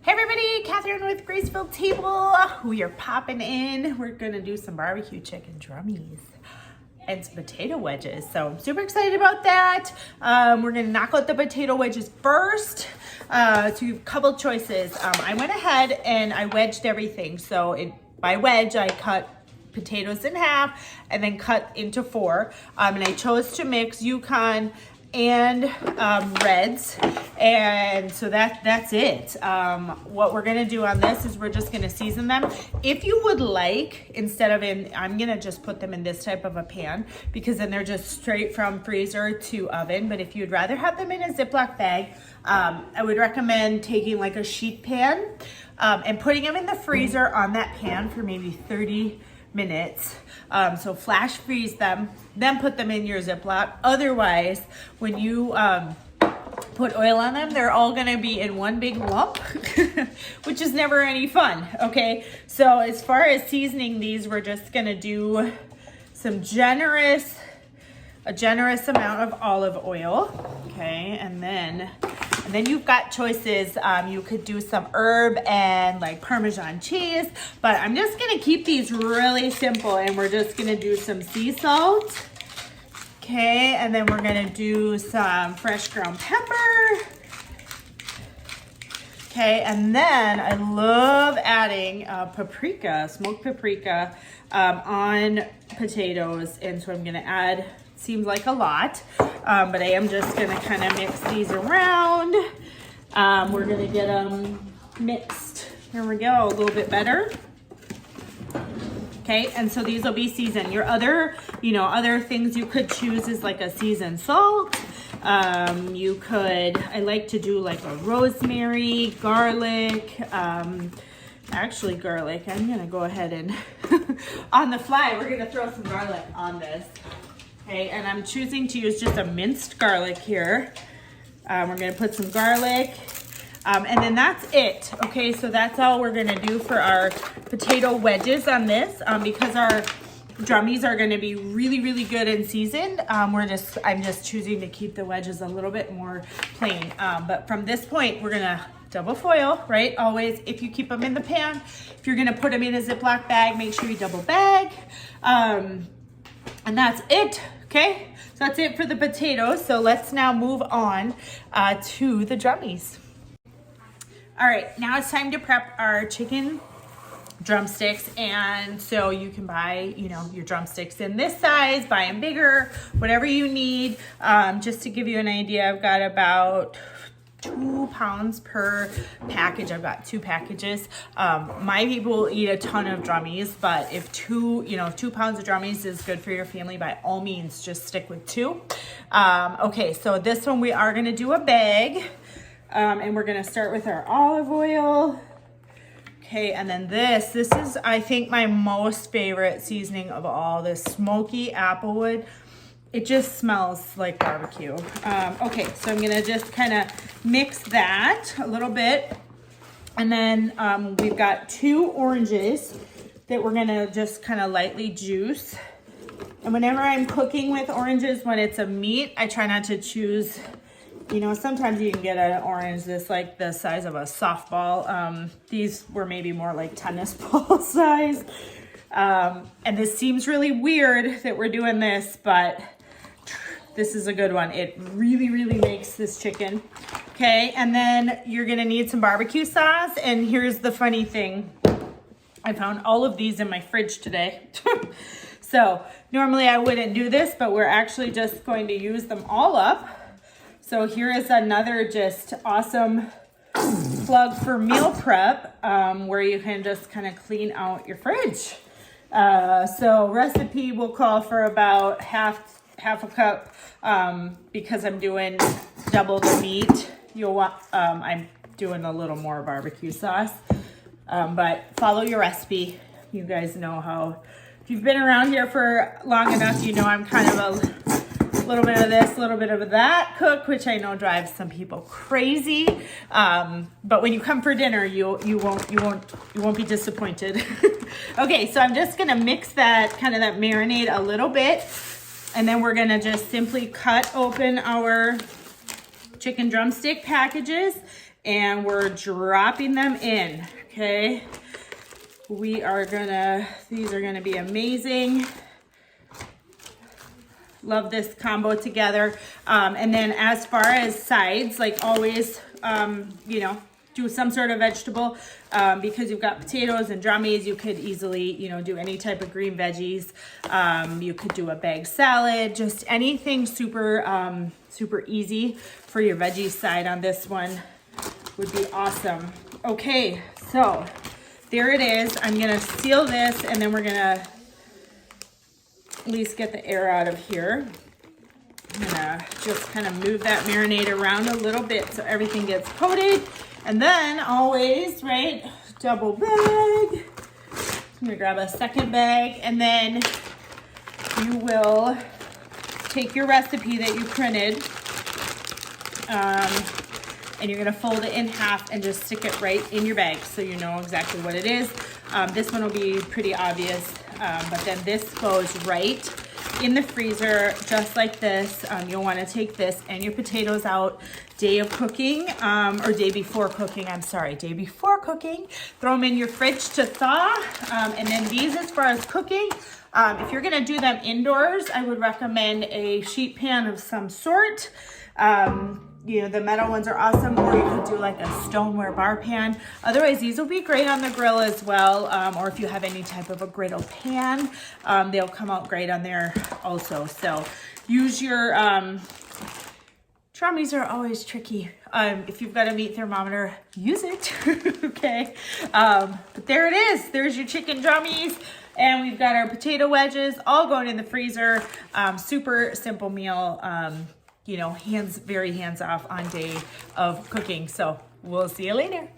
Hey everybody, Catherine with Graceful Table. We are popping in. We're gonna do some barbecue chicken drummies and some potato wedges. So I'm super excited about that. We're gonna knock out the potato wedges first. So you have a couple choices. I went ahead and I wedged everything. So by wedge, I cut potatoes in half and then cut into four. And I chose to mix Yukon and reds, and so that's it. What we're gonna do on this is we're just gonna season them. If you would like, instead of I'm gonna just put them in this type of a pan because then they're just straight from freezer to oven. But if you'd rather have them in a Ziploc bag, I would recommend taking like a sheet pan and putting them in the freezer on that pan for maybe 30 minutes. So flash freeze them, then put them in your Ziploc. Otherwise, when you put oil on them, they're all gonna be in one big lump, which is never any fun, okay? So as far as seasoning these, we're just gonna do a generous amount of olive oil, okay? And then you've got choices. You could do some herb and like Parmesan cheese, but I'm just gonna keep these really simple and we're just gonna do some sea salt, okay? And then we're gonna do some fresh ground pepper, okay? And then I love adding paprika, smoked paprika on potatoes. And so I'm gonna add, seems like a lot, but I am just gonna kind of mix these around. We're gonna get them mixed. Here we go, a little bit better. Okay, and so these will be seasoned. Your other things you could choose is like a seasoned salt. I like to do like a rosemary, garlic, actually garlic. I'm gonna go ahead and on the fly, we're gonna throw some garlic on this. Okay, and I'm choosing to use just a minced garlic here. We're gonna put some garlic, and then that's it. Okay, so that's all we're gonna do for our potato wedges on this. Because our drummies are gonna be really, really good and seasoned, I'm just choosing to keep the wedges a little bit more plain. But from this point, we're gonna double foil, right? Always, if you keep them in the pan, if you're gonna put them in a Ziploc bag, make sure you double bag. And that's it, okay? So that's it for the potatoes. So let's now move on to the drummies. All right, now it's time to prep our chicken drumsticks. And so you can buy, your drumsticks in this size, buy them bigger, whatever you need. Just to give you an idea, I've got about 2 pounds per package. I've got 2 packages. My people eat a ton of drummies, but if 2 pounds of drummies is good for your family, by all means, just stick with 2. Okay, so this one we are gonna do a bag, and we're gonna start with our olive oil. Okay, and then this is, I think, my most favorite seasoning of all, this smoky applewood. It just smells like barbecue. Okay, so I'm gonna just kind of mix that a little bit. And then we've got 2 oranges that we're gonna just kind of lightly juice. And whenever I'm cooking with oranges, when it's a meat, I try not to choose, sometimes you can get an orange that's like the size of a softball. These were maybe more like tennis ball size. And this seems really weird that we're doing this, but this is a good one. It really, really makes this chicken. Okay, and then you're gonna need some barbecue sauce. And here's the funny thing. I found all of these in my fridge today. So normally I wouldn't do this, but we're actually just going to use them all up. So here is another just awesome plug for meal prep, where you can just kind of clean out your fridge. So recipe will call for about half a cup, because I'm doing double the meat. I'm doing a little more barbecue sauce, but follow your recipe. You guys know how, if you've been around here for long enough, I'm kind of a little bit of this, a little bit of that cook, which I know drives some people crazy. But when you come for dinner, you won't be disappointed. Okay, so I'm just gonna mix that marinade a little bit. And then we're gonna just simply cut open our chicken drumstick packages and we're dropping them in, okay? These are gonna be amazing. Love this combo together. And then as far as sides, like always, you know, do some sort of vegetable because you've got potatoes and drummies. You could easily, you know, do any type of green veggies. You could do a bag salad, just anything super, super easy for your veggie side on this one would be awesome. Okay, so there it is. I'm gonna seal this and then we're gonna at least get the air out of here. I'm gonna just kind of move that marinade around a little bit so everything gets coated. And then always, right, double bag. I'm gonna grab a second bag and then you will take your recipe that you printed and you're gonna fold it in half and just stick it right in your bag so you know exactly what it is. This one will be pretty obvious, but then this goes right in the freezer just like this. You'll want to take this and your potatoes out day of cooking, or day before cooking, day before cooking. Throw them in your fridge to thaw. And then these, as far as cooking, if you're gonna do them indoors, I would recommend a sheet pan of some sort. You know, the metal ones are awesome, or you could do like a stoneware bar pan. Otherwise, these will be great on the grill as well, or if you have any type of a griddle pan, they'll come out great on there also. So use your, drummies are always tricky. If you've got a meat thermometer, use it, okay? But there it is. There's your chicken drummies. And we've got our potato wedges all going in the freezer. Super simple meal. You know, very hands off on day of cooking. So we'll see you later.